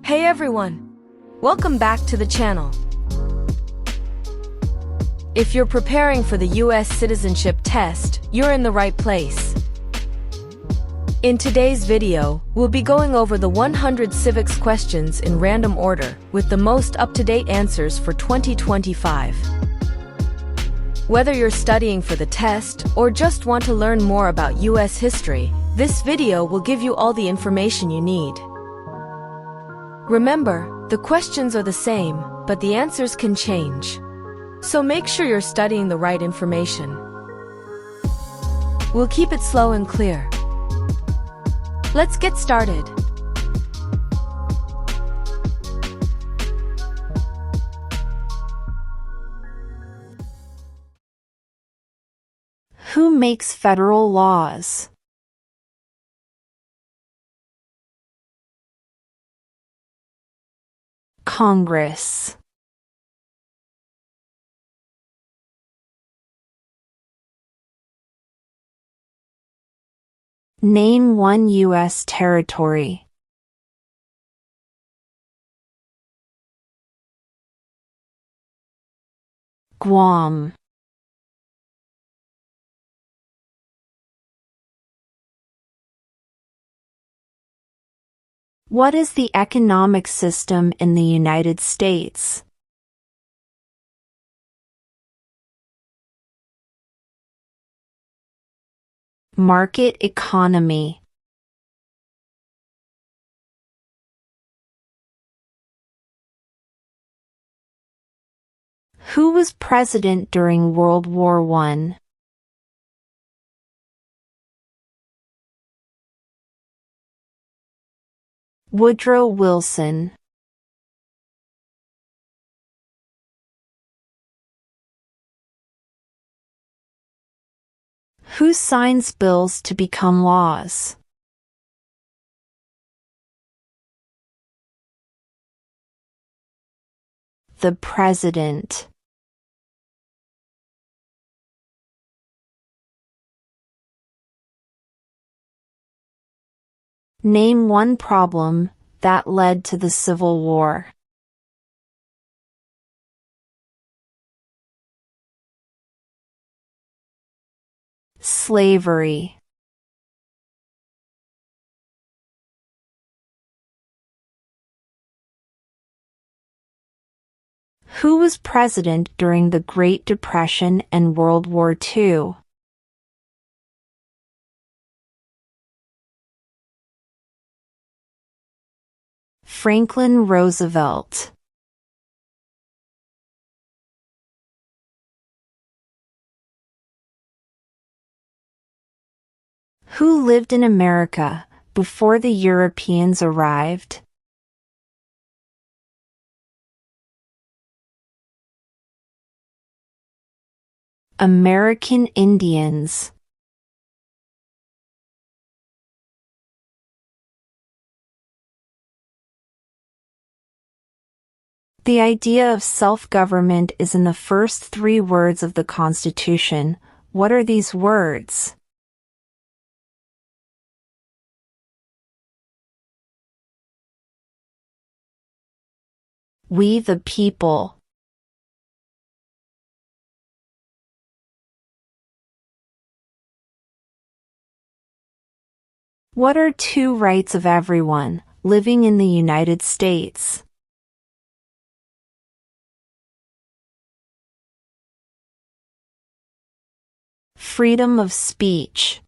Hey everyone! Welcome back to the channel. If you're preparing for the US Citizenship Test, you're in the right place. In today's video, we'll be going over the 100 civics questions in random order, with the most up-to-date answers for 2025. Whether you're studying for the test or just want to learn more about US history, this video will give you all the information you need. Remember, the questions are the same, but the answers can change. So make sure you're studying the right information. We'll keep it slow and clear. Let's get started. Who makes federal laws? Congress. Name one U.S. territory. Guam. What is the economic system in the United States? Market economy. Who was president during World War I? Woodrow Wilson. Who signs bills to become laws? The President. Name one problem that led to the Civil War. Slavery. Who was president during the Great Depression and World War II? Franklin Roosevelt. Who lived in America before the Europeans arrived? American Indians. The idea of self-government is in the first 3 words of the Constitution. What are these words? We the people. What are 2 rights of everyone living in the United States? Freedom of speech.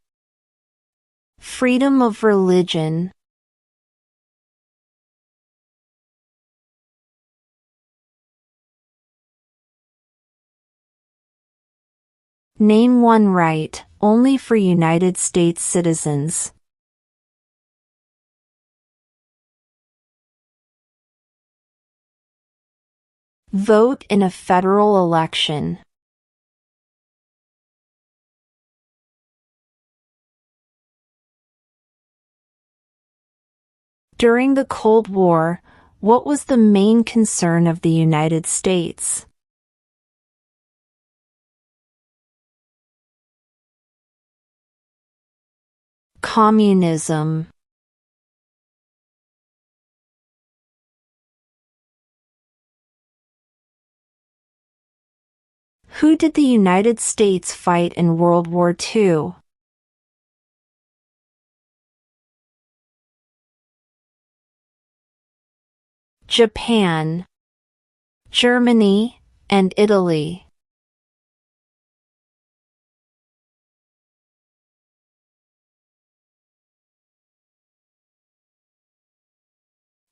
Freedom of religion. Name one right only for United States citizens. Vote in a federal election. During the Cold War, what was the main concern of the United States? Communism. Who did the United States fight in World War II? Japan, Germany, and Italy.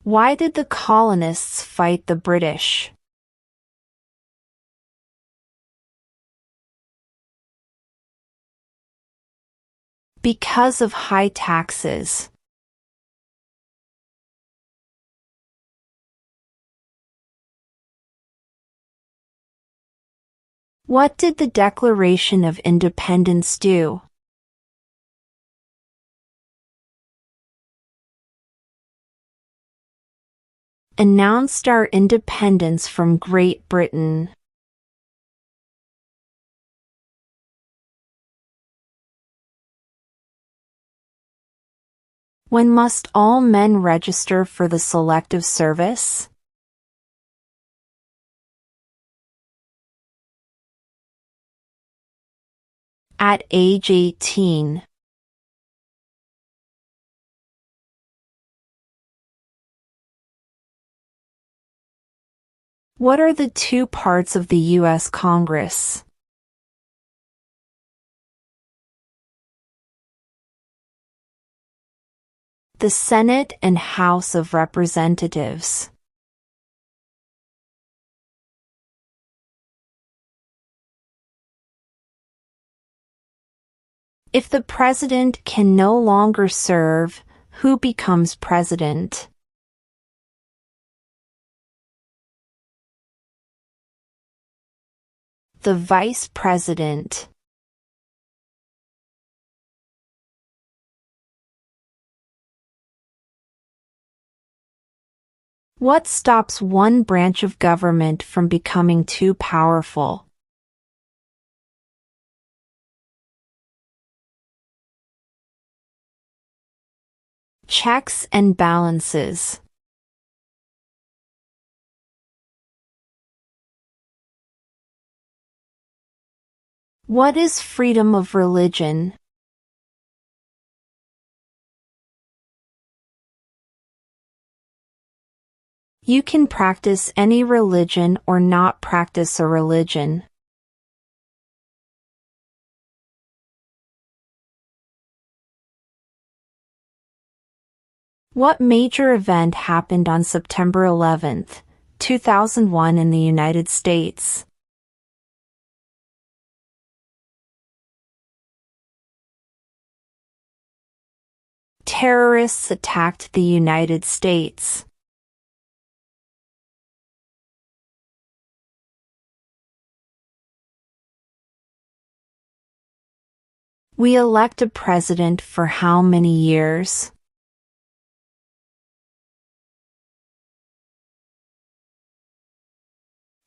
Why did the colonists fight the British? Because of high taxes. What did the Declaration of Independence do? Announced our independence from Great Britain. When must all men register for the Selective Service? At age 18. What are the two parts of the U.S. Congress? The Senate and House of Representatives. If the president can no longer serve, who becomes president? The vice president. What stops one branch of government from becoming too powerful? Checks and balances. What is freedom of religion? You can practice any religion or not practice a religion. What major event happened on September 11, 2001 in the United States? Terrorists attacked the United States. We elect a president for how many years?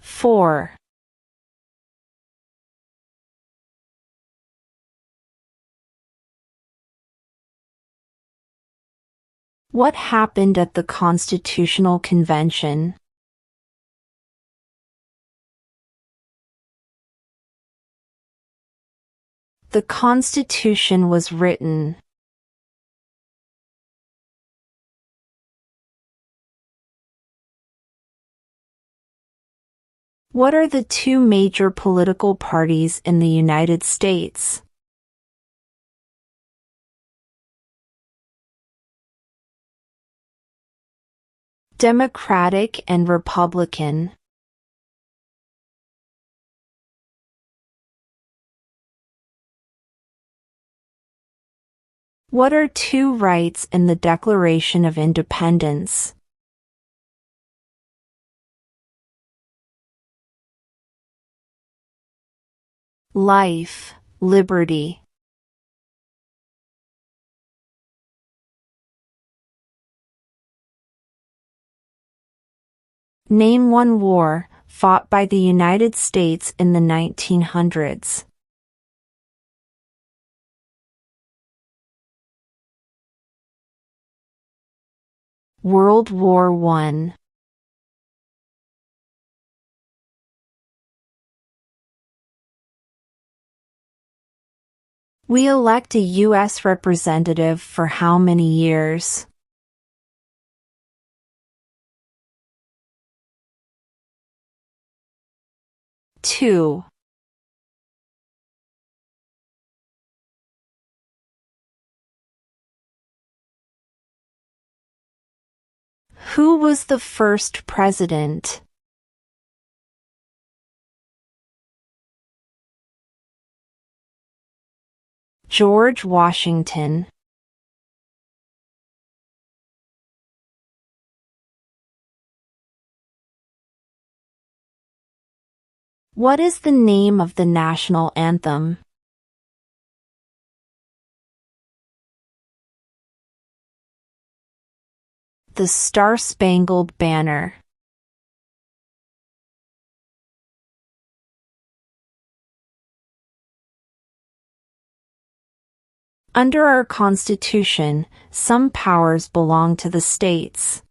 Four. What happened at the Constitutional Convention? The Constitution was written. What are the two major political parties in the United States? Democratic and Republican. What are two rights in the Declaration of Independence? Life, liberty. Name one war fought by the United States in the 1900s. World War I. We elect a U.S. representative for how many years? 2. Who was the first president? George Washington. What is the name of the national anthem? The Star-Spangled Banner. Under our Constitution, some powers belong to the states.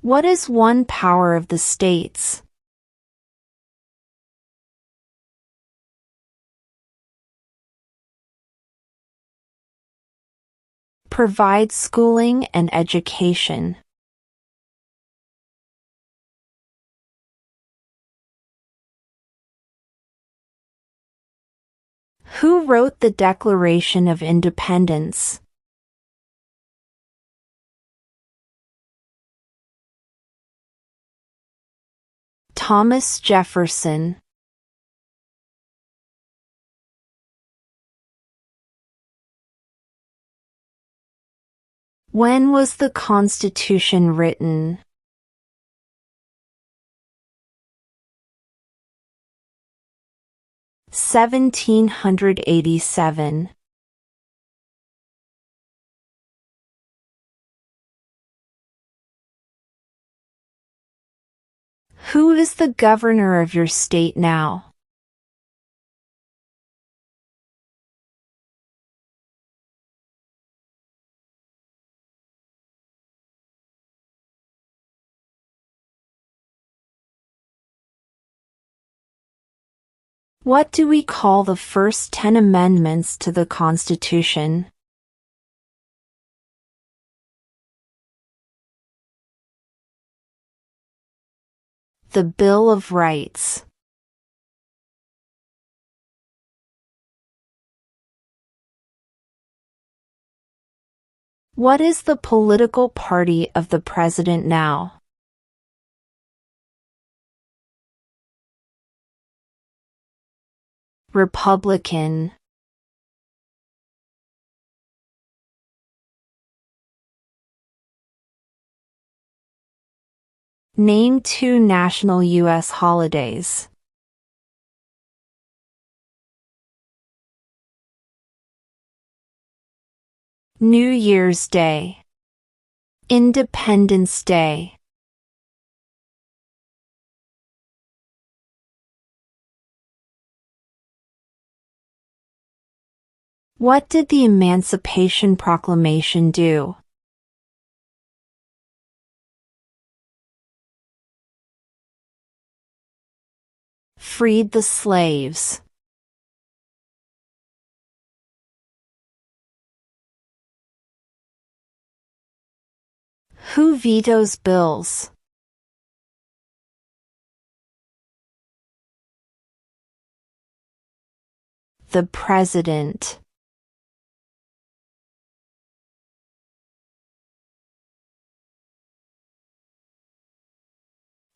What is one power of the states? Provide schooling and education. Who wrote the Declaration of Independence? Thomas Jefferson. When was the Constitution written? (1787). Who is the governor of your state now? What do we call the first 10 amendments to the Constitution? The Bill of Rights. What is the political party of the president now? Republican. Name 2 national U.S. holidays. New Year's Day. Independence Day. What did the Emancipation Proclamation do? Freed the slaves. Who vetoes bills? The President.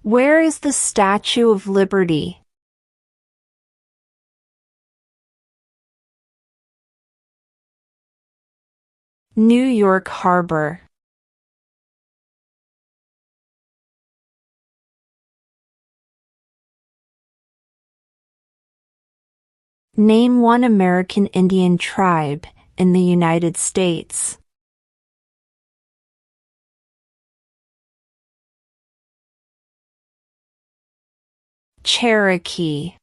Where is the Statue of Liberty? New York Harbor. Name 1 American Indian tribe in the United States. Cherokee.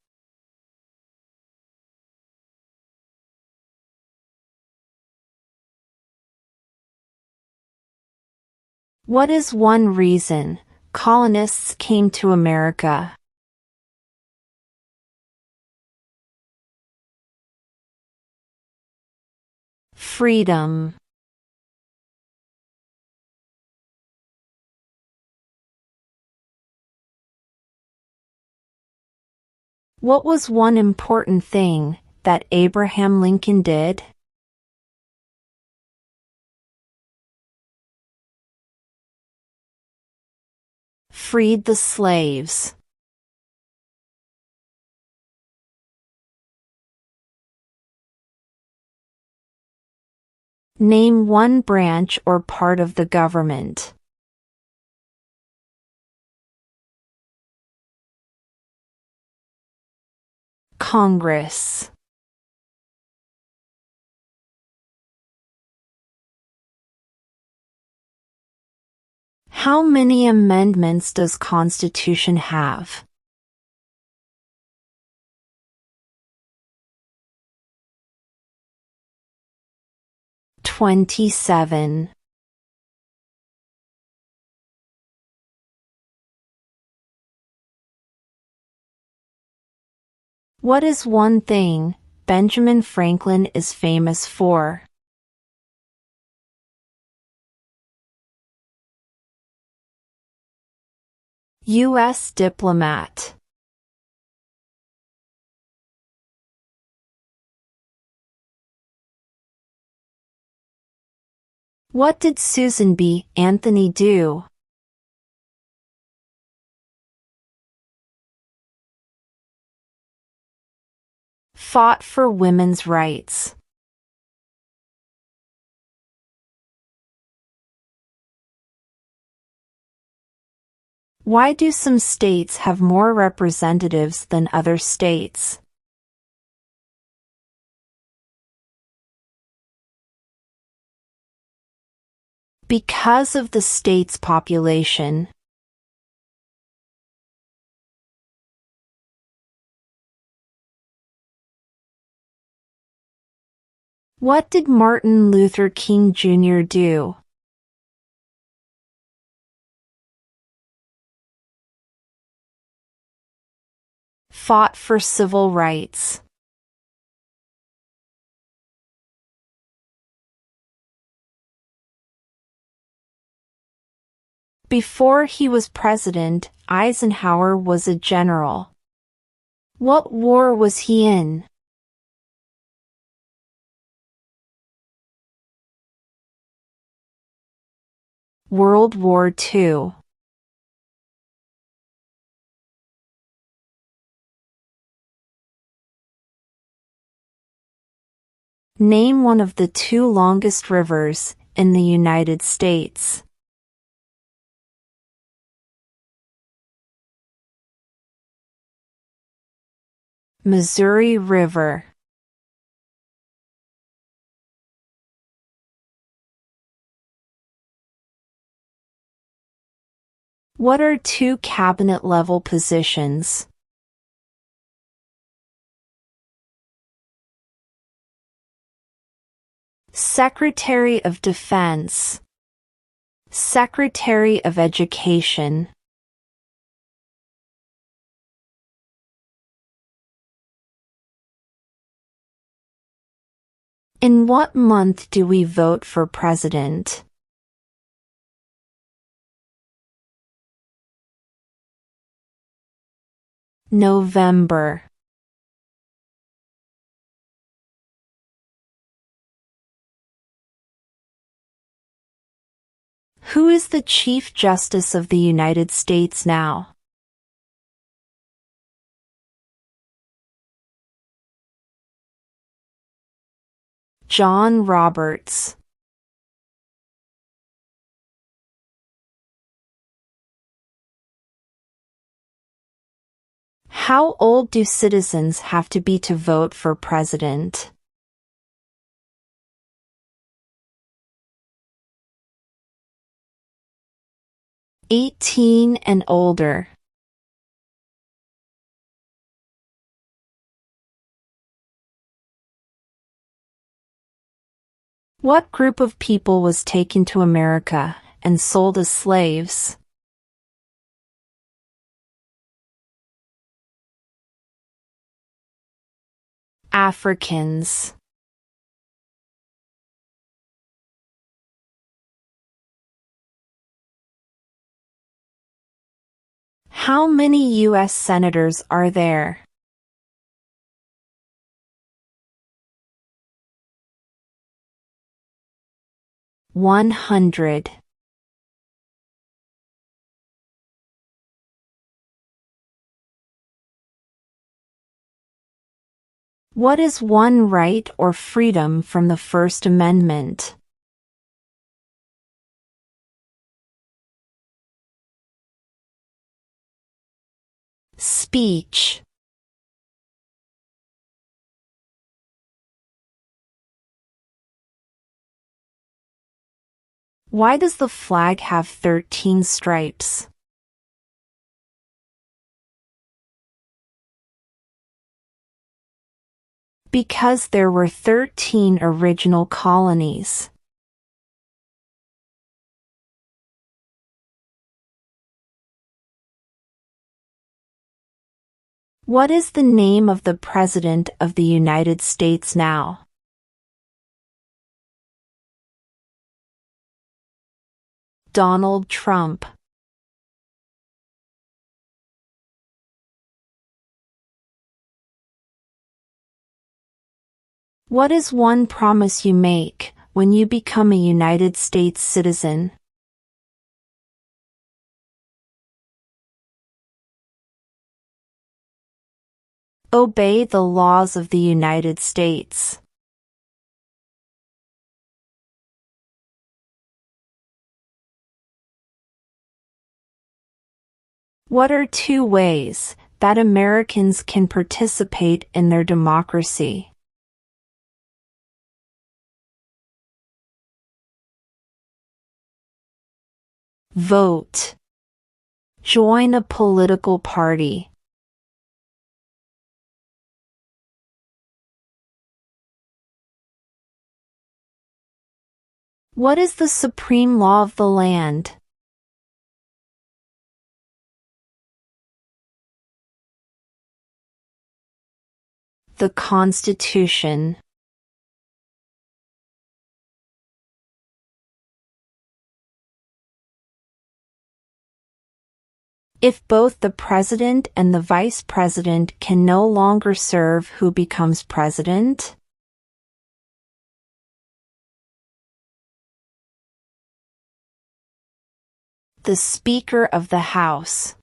What is one reason colonists came to America? Freedom. What was one important thing that Abraham Lincoln did? Freed the slaves. Name one branch or part of the government. Congress. How many amendments does Constitution have? 27. What is one thing Benjamin Franklin is famous for? U.S. diplomat. What did Susan B. Anthony do? Fought for women's rights. Why do some states have more representatives than other states? Because of the state's population. What did Martin Luther King Jr. do? Fought for civil rights. Before he was president, Eisenhower was a general. What war was he in? World War II. Name one of the two longest rivers in the United States. Missouri River. What are two cabinet-level positions? Secretary of Defense. Secretary of Education. In what month do we vote for president? November. Who is the Chief Justice of the United States now? John Roberts. How old do citizens have to be to vote for president? 18 and older. What group of people was taken to America and sold as slaves? Africans. How many U.S. senators are there? 100. What is one right or freedom from the First Amendment? Speech. Why does the flag have 13 stripes? Because there were 13 original colonies. What is the name of the President of the United States now? Donald Trump. What is one promise you make when you become a United States citizen? Obey the laws of the United States. What are 2 ways that Americans can participate in their democracy? Vote. Join a political party. What is the supreme law of the land? The Constitution. If both the president and the vice president can no longer serve, who becomes president? The Speaker of the House.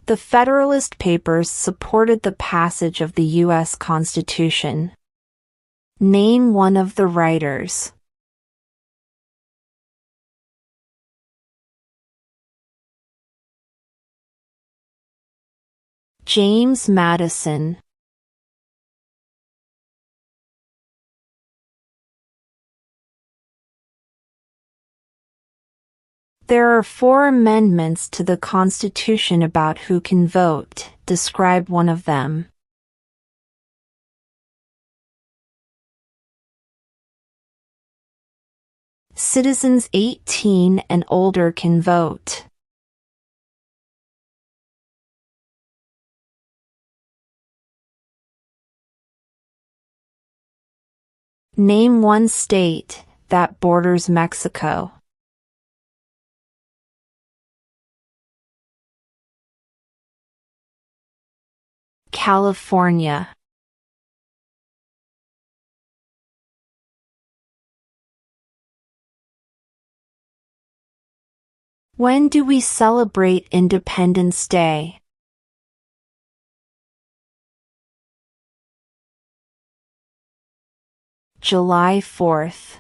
The Federalist Papers supported the passage of the U.S. Constitution. Name one of the writers. James Madison. There are 4 amendments to the Constitution about who can vote. Describe one of them. Citizens 18 and older can vote. Name one state that borders Mexico. California. When do we celebrate Independence Day? July 4th.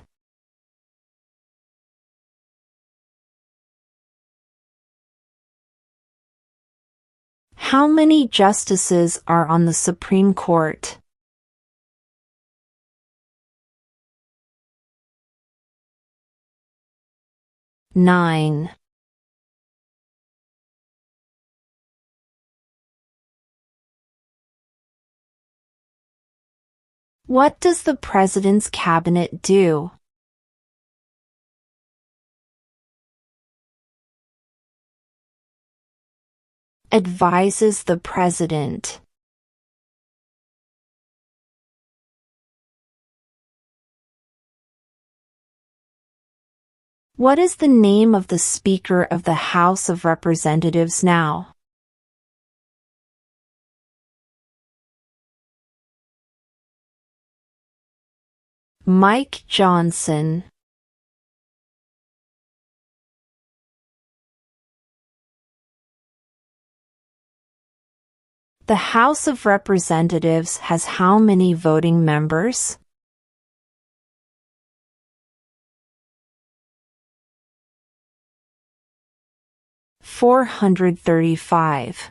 How many justices are on the Supreme Court? 9. What does the President's Cabinet do? Advises the President. What is the name of the Speaker of the House of Representatives now? Mike Johnson. The House of Representatives has how many voting members? $435.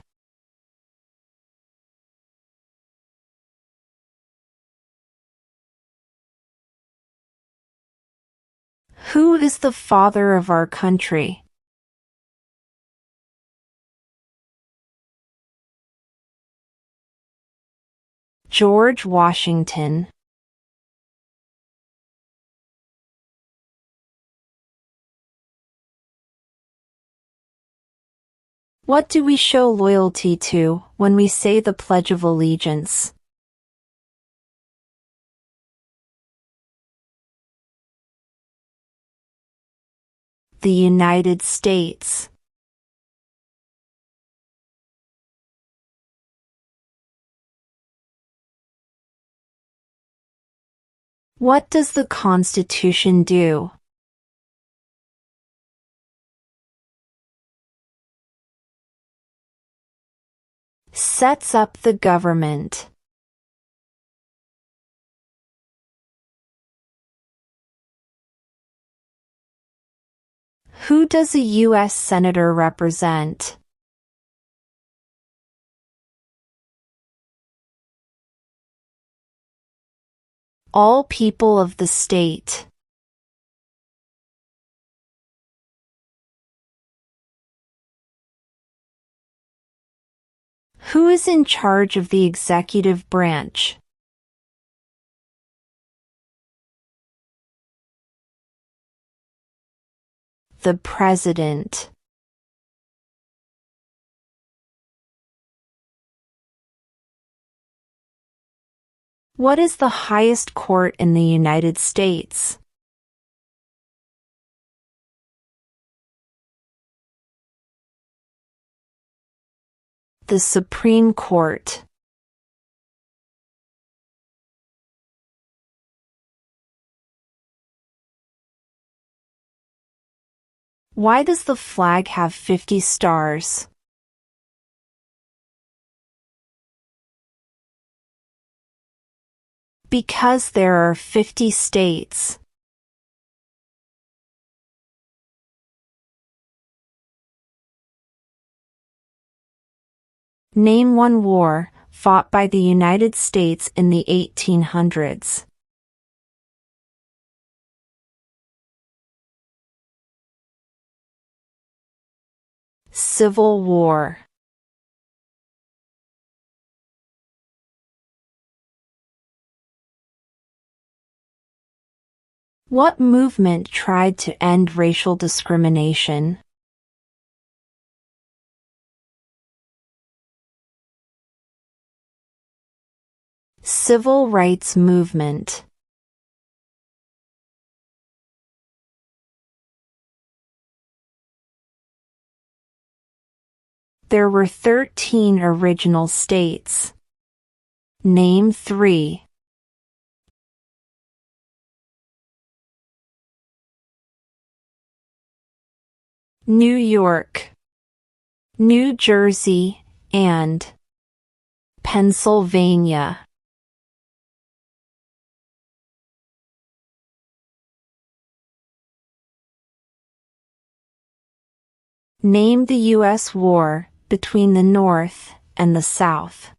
Who is the father of our country? George Washington. What do we show loyalty to when we say the Pledge of Allegiance? The United States. What does the Constitution do? Sets up the government. Who does a U.S. Senator represent? All people of the state. Who is in charge of the executive branch? The President. What is the highest court in the United States? The Supreme Court. Why does the flag have 50 stars? Because there are 50 states. Name one war fought by the United States in the 1800s. Civil War. What movement tried to end racial discrimination? Civil rights movement. There were 13 original states. Name 3. New York, New Jersey, and Pennsylvania. Name the U.S. war between the North and the South.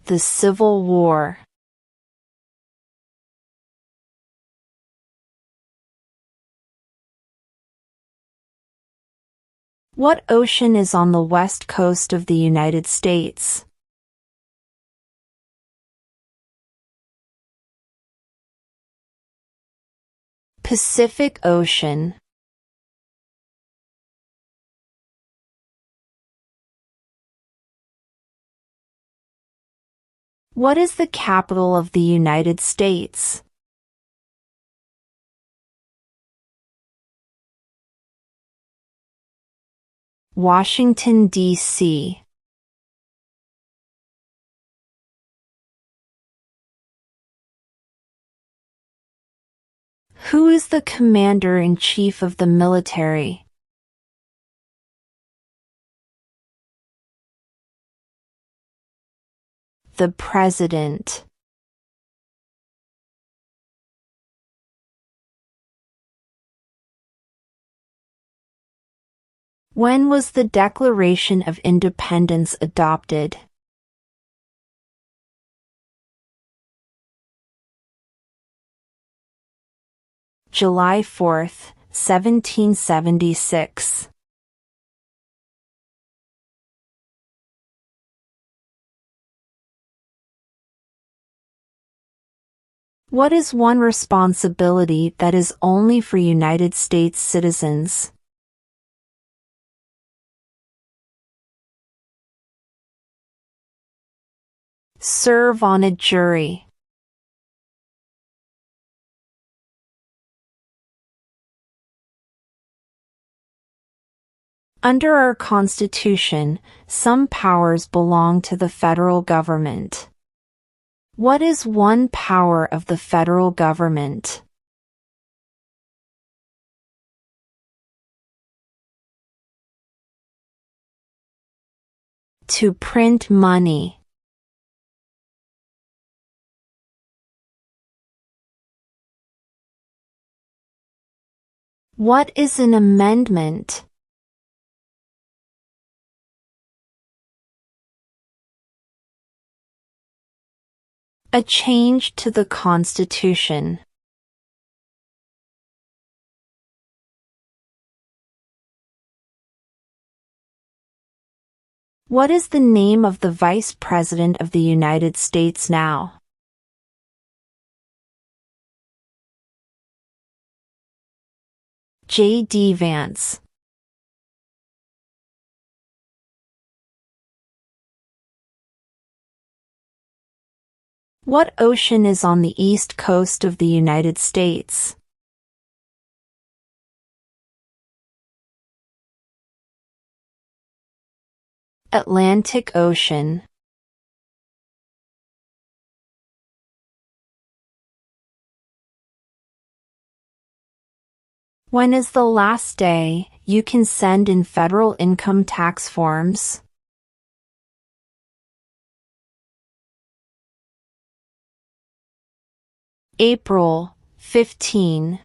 The Civil War. What ocean is on the west coast of the United States? Pacific Ocean. What is the capital of the United States? Washington, D.C. Who is the commander-in-chief of the military? The President. When was the Declaration of Independence adopted? July 4, 1776. What is one responsibility that is only for United States citizens? Serve on a jury. Under our Constitution, some powers belong to the federal government. What is one power of the federal government? To print money. What is an amendment? A change to the Constitution. What is the name of the Vice President of the United States now? J.D. Vance. What ocean is on the east coast of the United States? Atlantic Ocean. When is the last day you can send in federal income tax forms? April 15.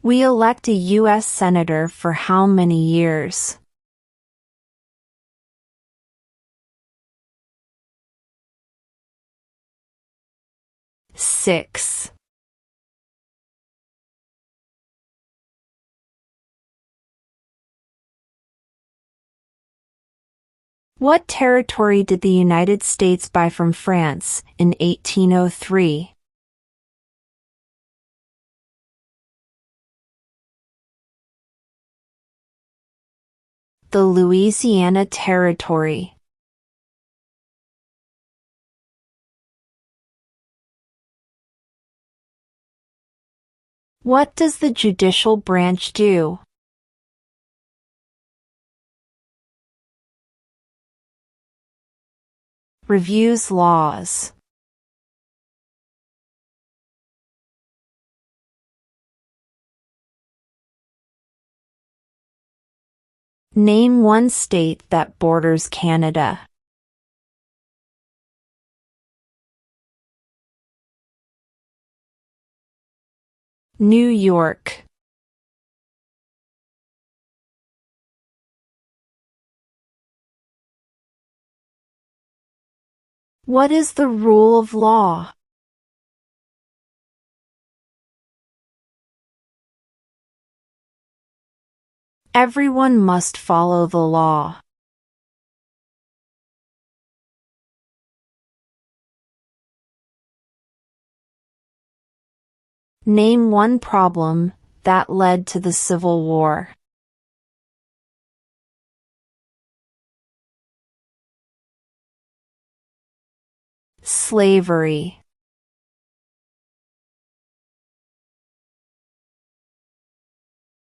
We elect a U.S. Senator for how many years? Six. What territory did the United States buy from France in 1803? The Louisiana Territory. What does the judicial branch do? Reviews laws. Name one state that borders Canada. New York. What is the rule of law? Everyone must follow the law. Name one problem that led to the Civil War. Slavery.